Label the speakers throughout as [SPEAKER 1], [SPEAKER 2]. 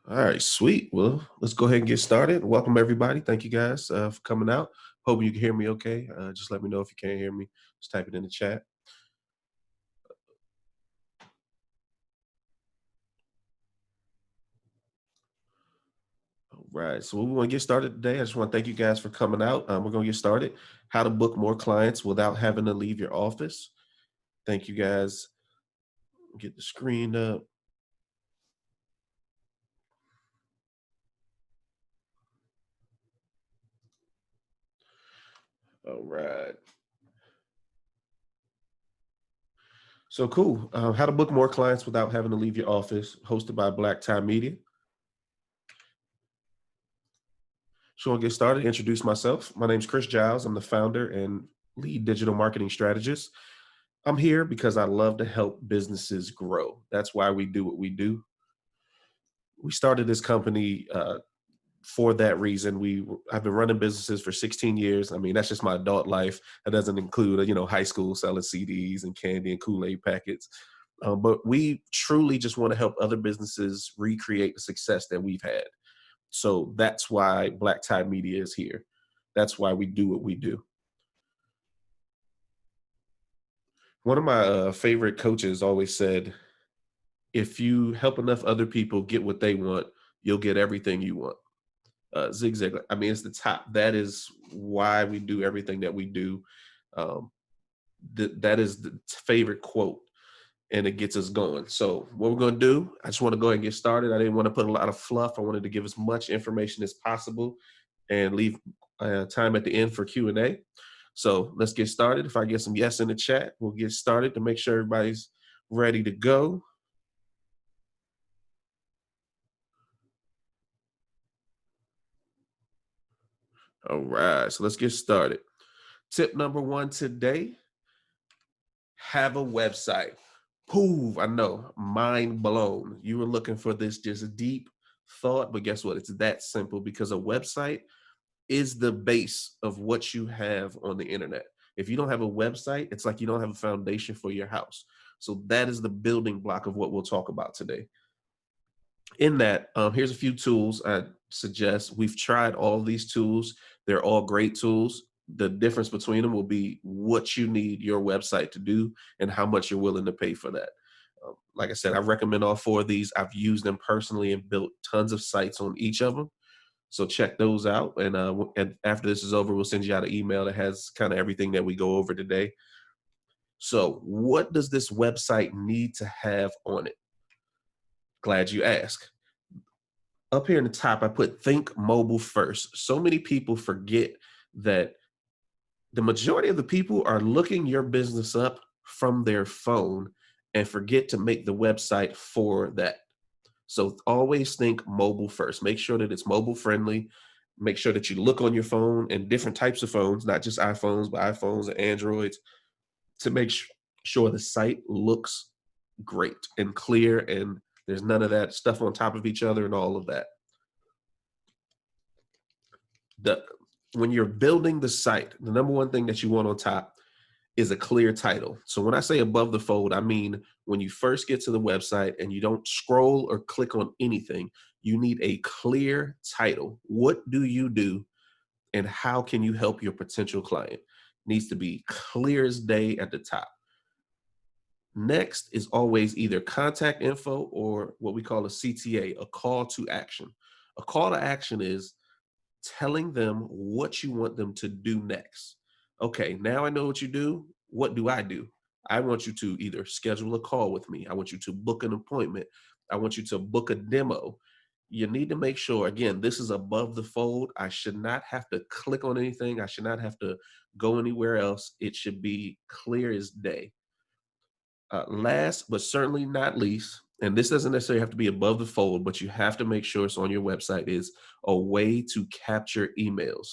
[SPEAKER 1] All right, sweet. Well, let's go ahead and get started. Welcome, everybody. Thank you guys for coming out. Hoping you can hear me okay. Just let me know if you can't hear me. Just type it in the chat. All right. So, we want to get started today. I just want to thank you guys for coming out. We're going to get started. How to book more clients without having to leave your office. Thank you guys. Get the screen up. All right. So cool. How to book more clients without having to leave your office, hosted by Black Tie Media. So I'll get started. Introduce myself. My name is Chris Giles. I'm the founder and lead digital marketing strategist. I'm here because I love to help businesses grow. That's why we do what we do. We started this company for that reason. I've been running businesses for 16 years. I mean, that's just my adult life. That doesn't include, high school selling CDs and candy and Kool-Aid packets. But we truly just want to help other businesses recreate the success that we've had. So that's why Black Tie Media is here. That's why we do what we do. One of my favorite coaches always said, if you help enough other people get what they want, you'll get everything you want. Zig Ziglar. I mean, it's the top. That is why we do everything that we do. Um, that is the favorite quote, and it gets us going. So, what we're going to do, I just want to go ahead and get started. I didn't want to put a lot of fluff. I wanted to give as much information as possible and leave time at the end for Q&A. So, let's get started. If I get some yes in the chat, we'll get started to make sure everybody's ready to go. All right, so let's get started. Tip number one today, have a website. Poof, I know, mind blown. You were looking for this just deep thought, but guess what? It's that simple because a website is the base of what you have on the internet. If you don't have a website, it's like you don't have a foundation for your house. So that is the building block of what we'll talk about today. In that, here's a few tools I suggest. We've tried all these tools. They're all great tools. The difference between them will be what you need your website to do and how much you're willing to pay for that. Like I said, I recommend all four of these. I've used them personally and built tons of sites on each of them. So check those out. And after this is over, we'll send you out an email that has kind of everything that we go over today. So, what does this website need to have on it? Glad you asked. Up here in the top, I put think mobile first. So many people forget that the majority of the people are looking your business up from their phone and forget to make the website for that. So always think mobile first. Make sure that it's mobile friendly. Make sure that you look on your phone and different types of phones, not just iPhones, but iPhones and Androids, to make sure the site looks great and clear and there's none of that stuff on top of each other and all of that. The When you're building the site, the number one thing that you want on top is a clear title. So when I say above the fold, I mean when you first get to the website and you don't scroll or click on anything, you need a clear title. What do you do and how can you help your potential client? Needs to be clear as day at the top. Next is always either contact info or what we call a CTA, a call to action. A call to action is telling them what you want them to do next. Okay, now I know what you do. What do? I want you to either schedule a call with me. I want you to book an appointment. I want you to book a demo. You need to make sure, again, this is above the fold. I should not have to click on anything. I should not have to go anywhere else. It should be clear as day. Last but certainly not least, and this doesn't necessarily have to be above the fold, but you have to make sure it's on your website, is a way to capture emails.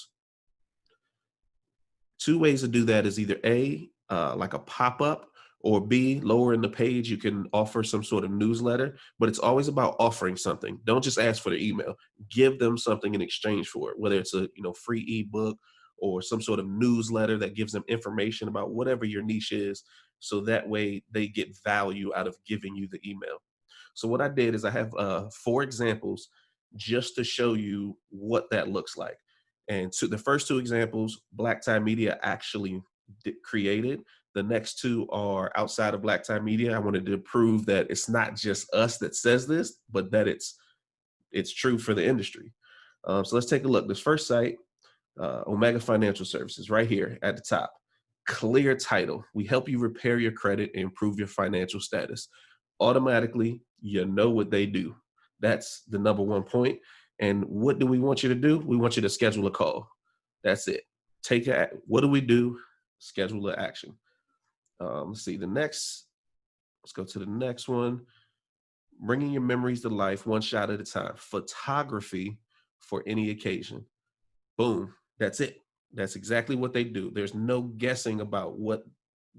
[SPEAKER 1] Two ways to do that is either A, like a pop up, or B, lower in the page, you can offer some sort of newsletter, but it's always about offering something. Don't just ask for their email. Give them something in exchange for it, whether it's a free ebook or some sort of newsletter that gives them information about whatever your niche is. So that way they get value out of giving you the email. So what I did is I have four examples just to show you what that looks like. And so the first two examples, Black Tie Media actually created. The next two are outside of Black Tie Media. I wanted to prove that it's not just us that says this, but that it's true for the industry. So let's take a look. This first site, Omega Financial Services, right here at the top. Clear title. We help you repair your credit and improve your financial status. Automatically, you know what they do. That's the number one point. And what do we want you to do? We want you to schedule a call. That's it. What do we do? Schedule an action. Let's see the next. Let's go to the next one. Bringing your memories to life one shot at a time. Photography for any occasion. Boom. That's it. That's exactly what they do. There's no guessing about what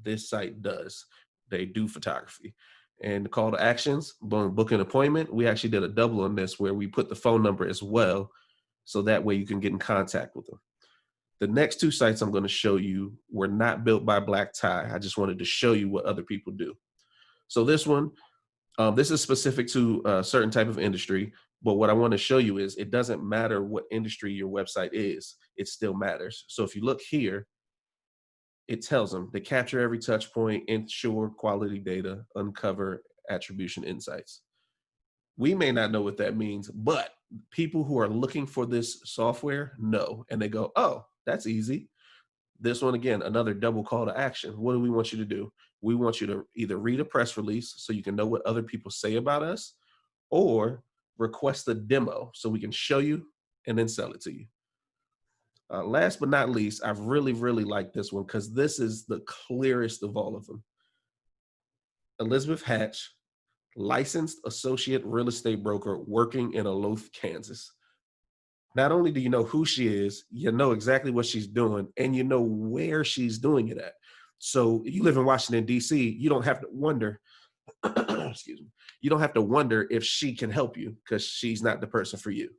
[SPEAKER 1] this site does. They do photography. And the call to actions, boom, book an appointment. We actually did a double on this where we put the phone number as well. So that way you can get in contact with them. The next two sites I'm going to show you were not built by Black Tie. I just wanted to show you what other people do. So this one, this is specific to a certain type of industry, but what I want to show you is it doesn't matter what industry your website is, it still matters. So if you look here, it tells them they capture every touch point, ensure quality data, uncover attribution insights. We may not know what that means, but people who are looking for this software know, and they go, oh, that's easy. This one, again, another double call to action. What do we want you to do? We want you to either read a press release so you can know what other people say about us, or request a demo so we can show you and then sell it to you. Last but not least, I really, really like this one because this is the clearest of all of them. Elizabeth Hatch, licensed associate real estate broker working in Olathe, Kansas. Not only do you know who she is, you know exactly what she's doing, and you know where she's doing it at. So you live in Washington, D.C., you don't have to wonder, excuse me, you don't have to wonder if she can help you because she's not the person for you.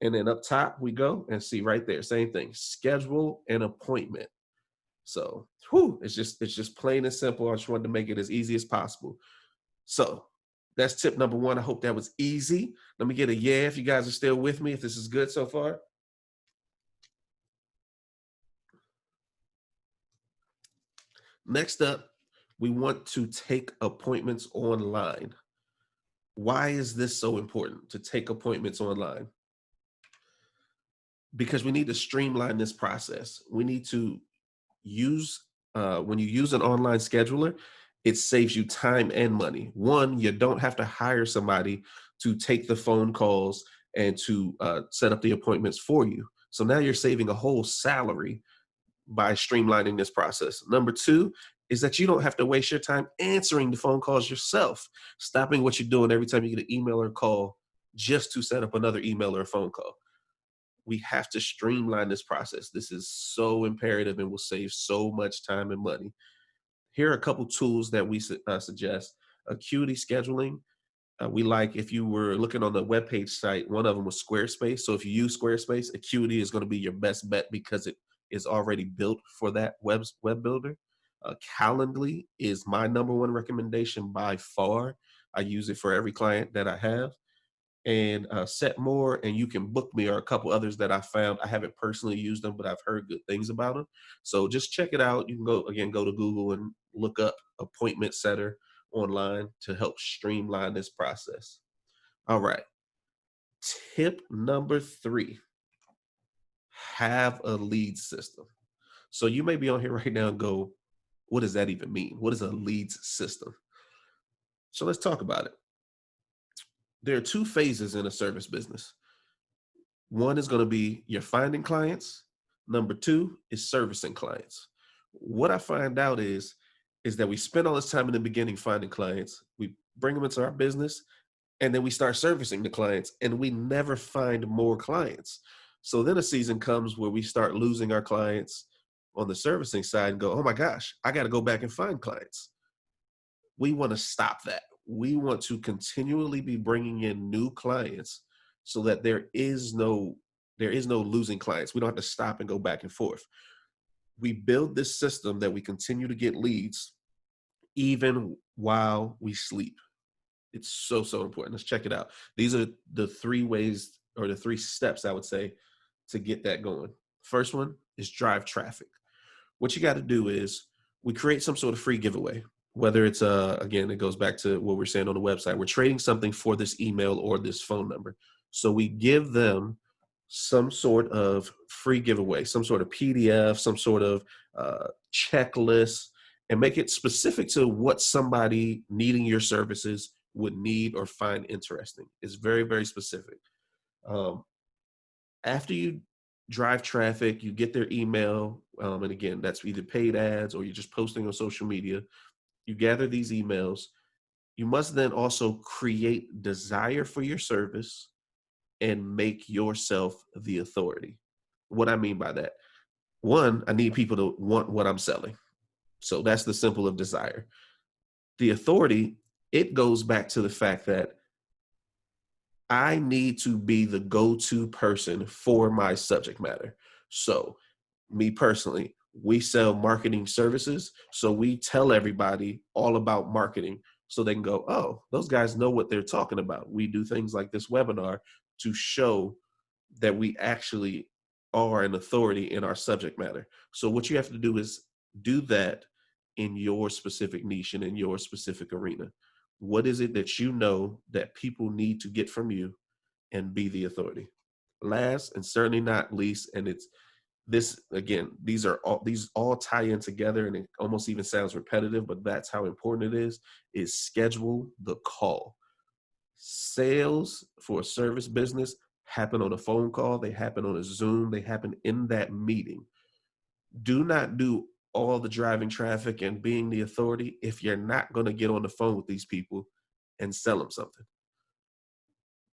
[SPEAKER 1] And then up top, we go and see right there, same thing, schedule an appointment. So it's just plain and simple. I just wanted to make it as easy as possible. So that's tip number one. I hope that was easy. Let me get a yeah if you guys are still with me, if this is good so far. Next up, we want to take appointments online. Why is this so important to take appointments online? Because we need to streamline this process. We need to use, when you use an online scheduler, it saves you time and money. One, you don't have to hire somebody to take the phone calls and to set up the appointments for you. So now you're saving a whole salary by streamlining this process. Number two is that you don't have to waste your time answering the phone calls yourself, stopping what you're doing every time you get an email or call just to set up another email or a phone call. We have to streamline this process. This is so imperative and will save so much time and money. Here are a couple tools that we suggest. Acuity scheduling. We like, if you were looking on the webpage site, one of them was Squarespace. So if you use Squarespace, Acuity is going to be your best bet because it is already built for that web builder. Calendly is my number one recommendation by far. I use it for every client that I have. And Set More and You Can Book Me are a couple others that I found. I haven't personally used them, but I've heard good things about them. So just check it out. You can go to Google and look up appointment setter online to help streamline this process. All right. Tip number 3, have a lead system. So you may be on here right now and go, what does that even mean? What is a leads system? So let's talk about it. There are 2 phases in a service business. One is going to be you're finding clients. Number 2 is servicing clients. What I find out is that we spend all this time in the beginning finding clients. We bring them into our business, and then we start servicing the clients, and we never find more clients. So then a season comes where we start losing our clients on the servicing side and go, oh my gosh, I got to go back and find clients. We want to stop that. We want to continually be bringing in new clients so that there is no losing clients. We don't have to stop and go back and forth. We build this system that we continue to get leads even while we sleep. It's so, so important. Let's check it out. These are the three ways or the three steps I would say to get that going. First one is drive traffic. What you got to do is we create some sort of free giveaway. Whether it's again, it goes back to what we're saying on the website. We're trading something for this email or this phone number. So we give them some sort of free giveaway, some sort of PDF, some sort of checklist, and make it specific to what somebody needing your services would need or find interesting. It's very, very specific. Um, After you drive traffic, you get their email, and again, that's either paid ads or you're just posting on social media. You gather these emails. You must then also create desire for your service and make yourself the authority. What I mean by that, one, I need people to want what I'm selling. So that's the symbol of desire. The authority, it goes back to the fact that I need to be the go-to person for my subject matter. So, me personally, we sell marketing services. So we tell everybody all about marketing so they can go, oh, those guys know what they're talking about. We do things like this webinar to show that we actually are an authority in our subject matter. So what you have to do is do that in your specific niche and in your specific arena. What is it that you know that people need to get from you, and be the authority? Last and certainly not least, and it's this again, these all tie in together, and it almost even sounds repetitive, but that's how important it is schedule the call. Sales for a service business happen on a phone call, they happen on a Zoom, they happen in that meeting. Do not do all the driving traffic and being the authority if you're not going to get on the phone with these people and sell them something.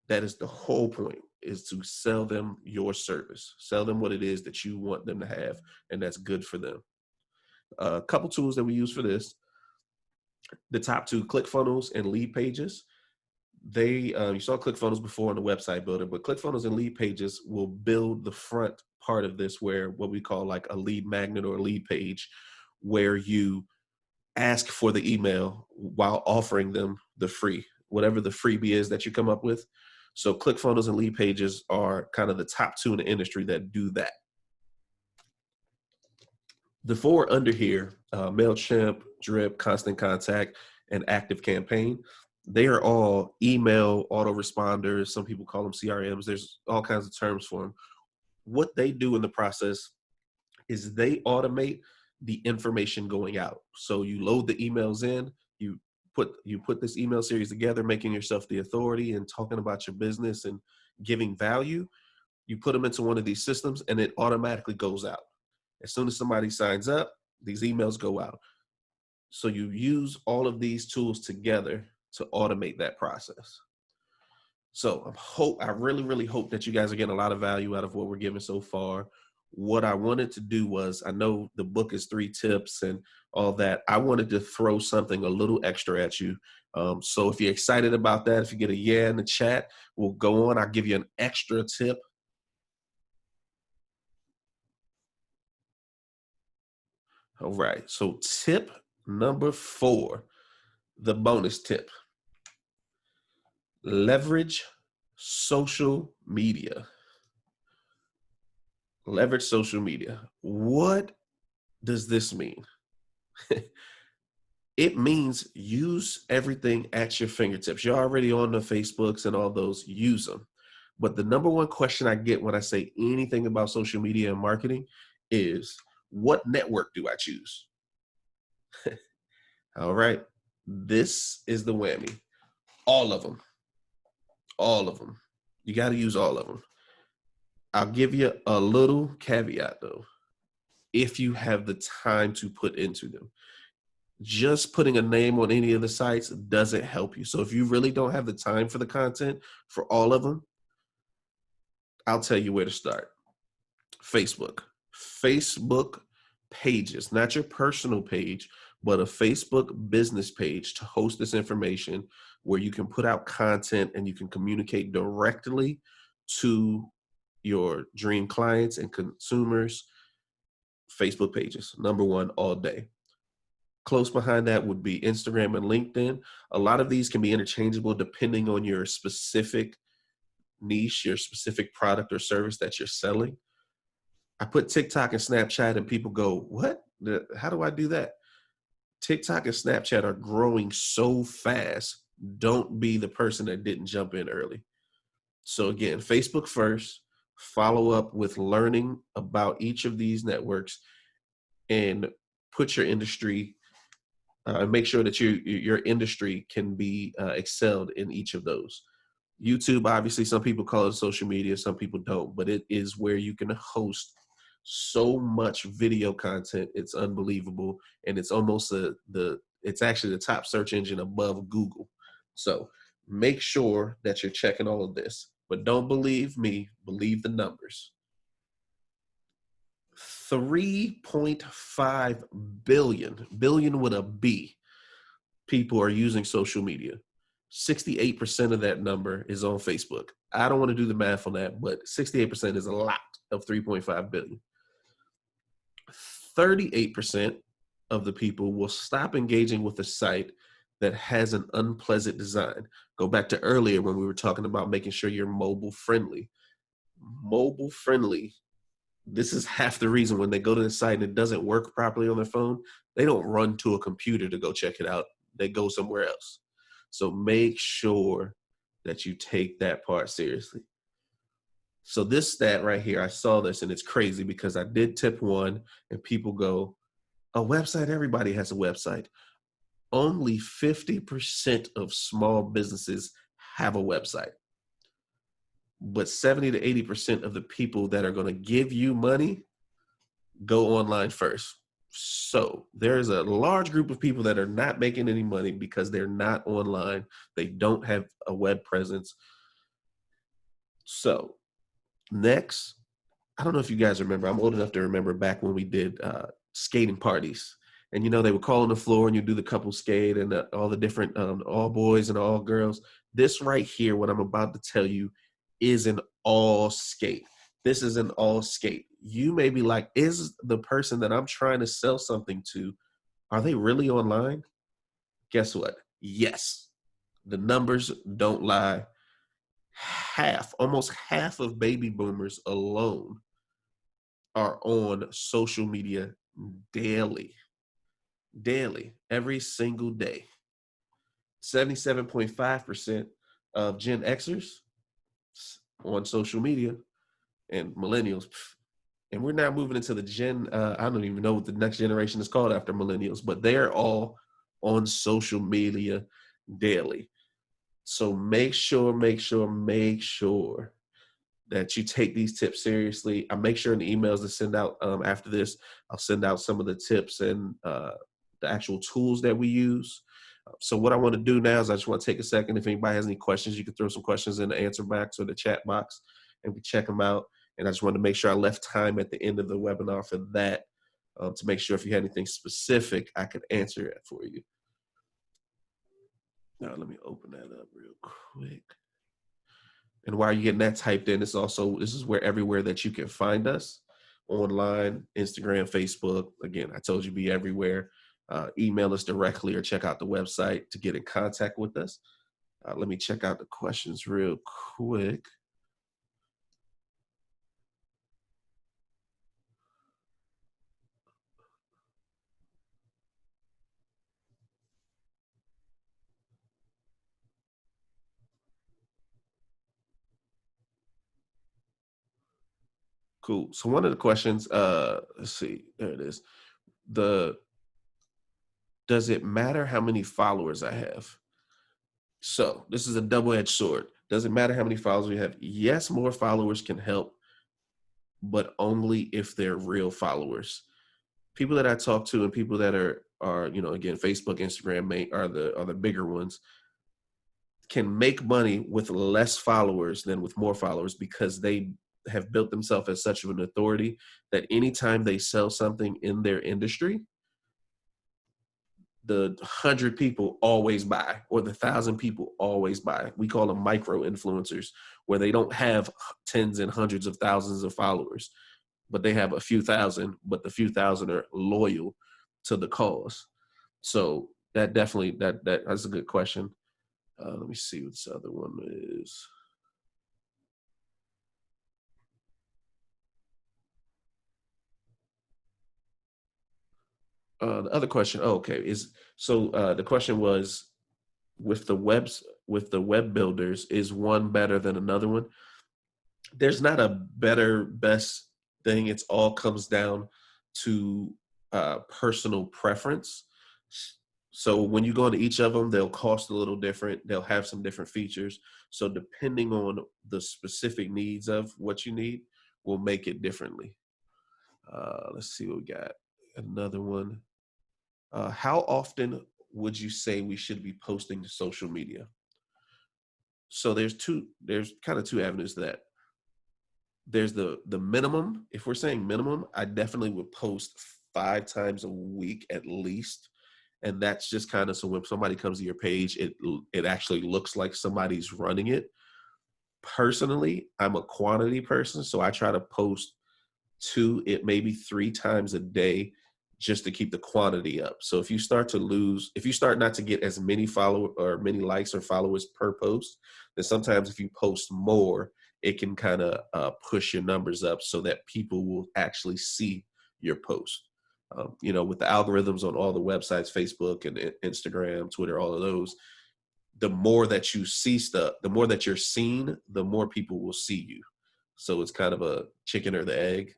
[SPEAKER 1] That is the whole point, is to sell them your service, sell them what it is that you want them to have, and that's good for them. A couple tools that we use for this: the top two, ClickFunnels and Lead Pages. They you saw ClickFunnels before on the website builder, but ClickFunnels and Lead Pages will build the front part of this, where what we call like a lead magnet or a lead page, where you ask for the email while offering them the free, whatever the freebie is that you come up with. So ClickFunnels and Lead Pages are kind of the top two in the industry that do that. The four under here, MailChimp, Drip, Constant Contact, and Active Campaign, they are all email autoresponders. Some people call them CRMs. There's all kinds of terms for them. What they do in the process is they automate the information going out. So you load the emails in, you put this email series together, making yourself the authority and talking about your business and giving value. You put them into one of these systems and it automatically goes out. As soon as somebody signs up, these emails go out. So you use all of these tools together to automate that process. So I really, really hope that you guys are getting a lot of value out of what we're giving so far. What I wanted to do was, I know the book is 3 tips and all that. I wanted to throw something a little extra at you. So if you're excited about that, if you get a yeah in the chat, we'll go on. I'll give you an extra tip. All right. So tip number 4, the bonus tip: leverage social media. Leverage social media. What does this mean? It means use everything at your fingertips. You're already on the Facebooks and all those, use them. But the number one question I get when I say anything about social media and marketing is, what network do I choose? All right. This is the whammy. All of them. All of them. You got to use all of them. I'll give you a little caveat though, if you have the time to put into them. Just putting a name on any of the sites doesn't help you. So if you really don't have the time for the content for all of them, I'll tell you where to start. Facebook. Facebook pages, not your personal page, but a Facebook business page to host this information, where you can put out content and you can communicate directly to your dream clients and consumers. Facebook pages, number one all day. Close behind that would be Instagram and LinkedIn. A lot of these can be interchangeable depending on your specific niche, your specific product or service that you're selling. I put TikTok and Snapchat, and people go, "What? How do I do that?" TikTok and Snapchat are growing so fast. Don't be the person that didn't jump in early. So, again, Facebook first, follow up with learning about each of these networks, and put your industry, make sure that your industry can be excelled in each of those. YouTube, obviously, some people call it social media, some people don't, but it is where you can host so much video content. It's unbelievable, and it's almost it's actually the top search engine above Google. So make sure that you're checking all of this, but don't believe me, believe the numbers. 3.5 billion with a B, people are using social media. 68% of that number is on Facebook. I don't want to do the math on that, but 68% is a lot of 3.5 billion. 38% of the people will stop engaging with a site that has an unpleasant design. Go back to earlier when we were talking about making sure you're mobile friendly. Mobile friendly, this is half the reason when they go to the site and it doesn't work properly on their phone, they don't run to a computer to go check it out. They go somewhere else. So make sure that you take that part seriously. So this stat right here, I saw this and it's crazy because I did tip one and people go, a website, everybody has a website. Only 50% of small businesses have a website. But 70 to 80% of the people that are going to give you money go online first. So there's a large group of people that are not making any money because they're not online. They don't have a web presence. So next, I don't know if you guys remember, I'm old enough to remember back when we did skating parties. And, they would call on the floor and you do the couple skate and all the different, all boys and all girls. This right here, what I'm about to tell you, is an all skate. This is an all skate. You may be like, is the person that I'm trying to sell something to, are they really online? Guess what? Yes. The numbers don't lie. Almost half of baby boomers alone are on social media daily, every single day. 77.5% of Gen Xers on social media, and millennials. And we're now moving into the I don't even know what the next generation is called after millennials, but they're all on social media daily. So make sure that you take these tips seriously. I make sure in the emails to send out after this, I'll send out some of the tips and the actual tools that we use. So what I want to do now is I just want to take a second. If anybody has any questions, you can throw some questions in the answer box or the chat box and we check them out. And I just wanted to make sure I left time at the end of the webinar for that, to make sure if you had anything specific, I could answer it for you. Now, let me open that up real quick. And while you're getting that typed in, this is where everywhere that you can find us online, Instagram, Facebook. Again, I told you be everywhere. Email us directly or check out the website to get in contact with us. Let me check out the questions real quick. Cool. So one of the questions, let's see, there it is. Does it matter how many followers I have? So this is a double-edged sword. Does it matter how many followers we have? Yes, more followers can help, but only if they're real followers. People that I talk to and people that are again, Facebook, Instagram are the bigger ones, can make money with less followers than with more followers because they have built themselves as such of an authority that anytime they sell something in their industry, the 100 people always buy, or the 1,000 people always buy. We call them micro influencers, where they don't have tens and hundreds of thousands of followers, but they have a few thousand, but the few thousand are loyal to the cause. So that definitely that's a good question. Let me see what this other one is. The other question, oh, okay, is so the question was with the web builders, is one better than another one? There's not a better best thing. It's all comes down to personal preference. So when you go into each of them, they'll cost a little different. They'll have some different features. So depending on the specific needs of what you need, will make it differently. Let's see what we got. Another one. How often would you say we should be posting to social media? So there's kind of two avenues to that. There's the minimum. If we're saying minimum, I definitely would post 5 times a week at least. And that's just kind of so when somebody comes to your page, it actually looks like somebody's running it. Personally, I'm a quantity person, so I try to post it maybe 3 times a day just to keep the quantity up. So if you start not to get as many follow or many likes or followers per post, then sometimes if you post more, it can kind of push your numbers up so that people will actually see your post. With the algorithms on all the websites, Facebook and Instagram, Twitter, all of those, the more that you see stuff, the more that you're seen, the more people will see you. So it's kind of a chicken or the egg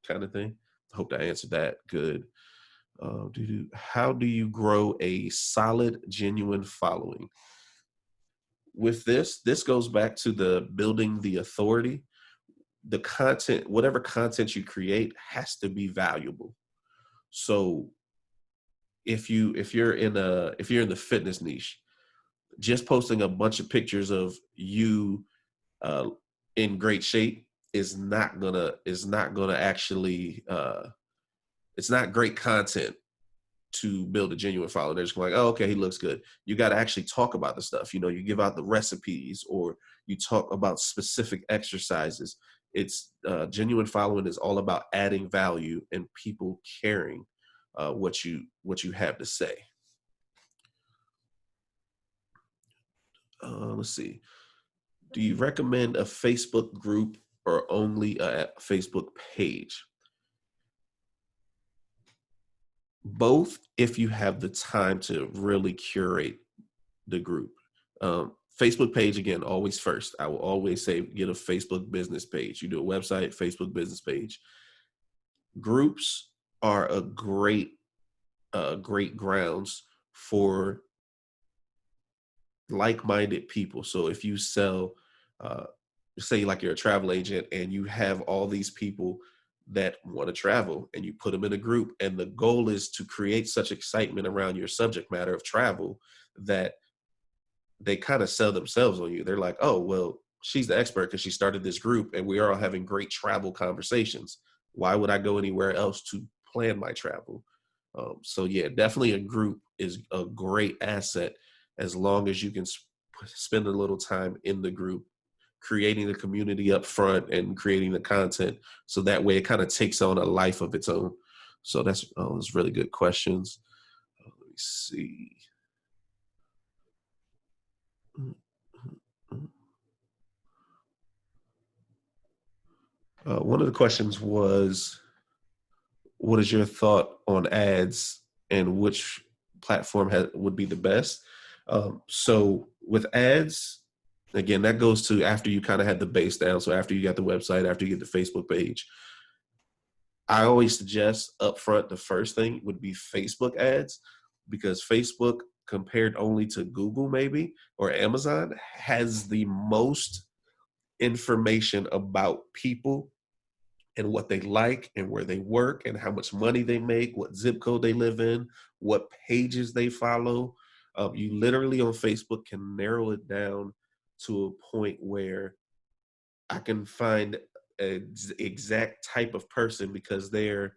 [SPEAKER 1] kind of thing. I hope I answered that good. How do you grow a solid, genuine following? With this goes back to the building the authority. The content, whatever content you create, has to be valuable. So if you're in the fitness niche, just posting a bunch of pictures of you uh, in great shape is not gonna actually it's not great content to build a genuine following. They're just like, oh, okay, he looks good. You got to actually talk about the stuff. You give out the recipes or you talk about specific exercises. It's genuine following is all about adding value and people caring what you have to say. Let's see. Do you recommend a Facebook group or only a Facebook page? Both, if you have the time to really curate the group. Facebook page, again, always first. I will always say get a Facebook business page. You do a website, Facebook business page. Groups are a great grounds for like-minded people. So if you sell, uh, say like you're a travel agent and you have all these people that want to travel and you put them in a group, and the goal is to create such excitement around your subject matter of travel that they kind of sell themselves on you. They're like, oh, well, she's the expert because she started this group and we are all having great travel conversations. Why would I go anywhere else to plan my travel? So yeah, definitely a group is a great asset as long as you can spend a little time in the group, creating the community up front and creating the content. So that way it kind of takes on a life of its own. So those really good questions. Let me see. One of the questions was, what is your thought on ads and which platform would be the best? So with ads, again, that goes to after you kind of had the base down. So after you got the website, after you get the Facebook page, I always suggest upfront the first thing would be Facebook ads, because Facebook, compared only to Google maybe or Amazon, has the most information about people and what they like and where they work and how much money they make, what zip code they live in, what pages they follow. You literally on Facebook can narrow it down to a point where I can find an exact type of person because they're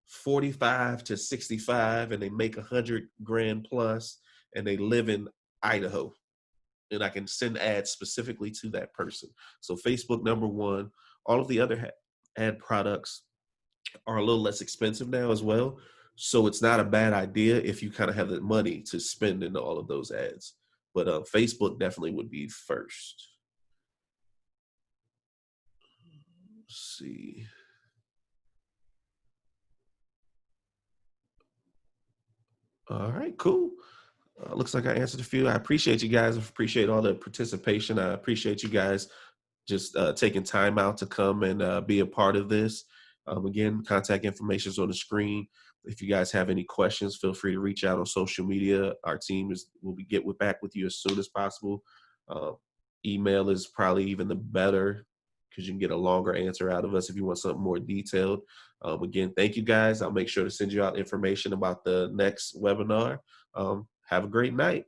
[SPEAKER 1] 45 to 65 and they make 100 grand plus and they live in Idaho. And I can send ads specifically to that person. So Facebook, number one. All of the other ad products are a little less expensive now as well. So it's not a bad idea if you kind of have the money to spend in all of those ads. But Facebook definitely would be first. Let's see. All right, cool. Looks like I answered a few. I appreciate you guys. I appreciate all the participation. I appreciate you guys just taking time out to come and be a part of this. Again, contact information is on the screen. If you guys have any questions, feel free to reach out on social media. Our team will be back with you as soon as possible. Uh, Email is probably even the better because you can get a longer answer out of us if you want something more detailed. Again, thank you guys. I'll make sure to send you out information about the next webinar. Have a great night.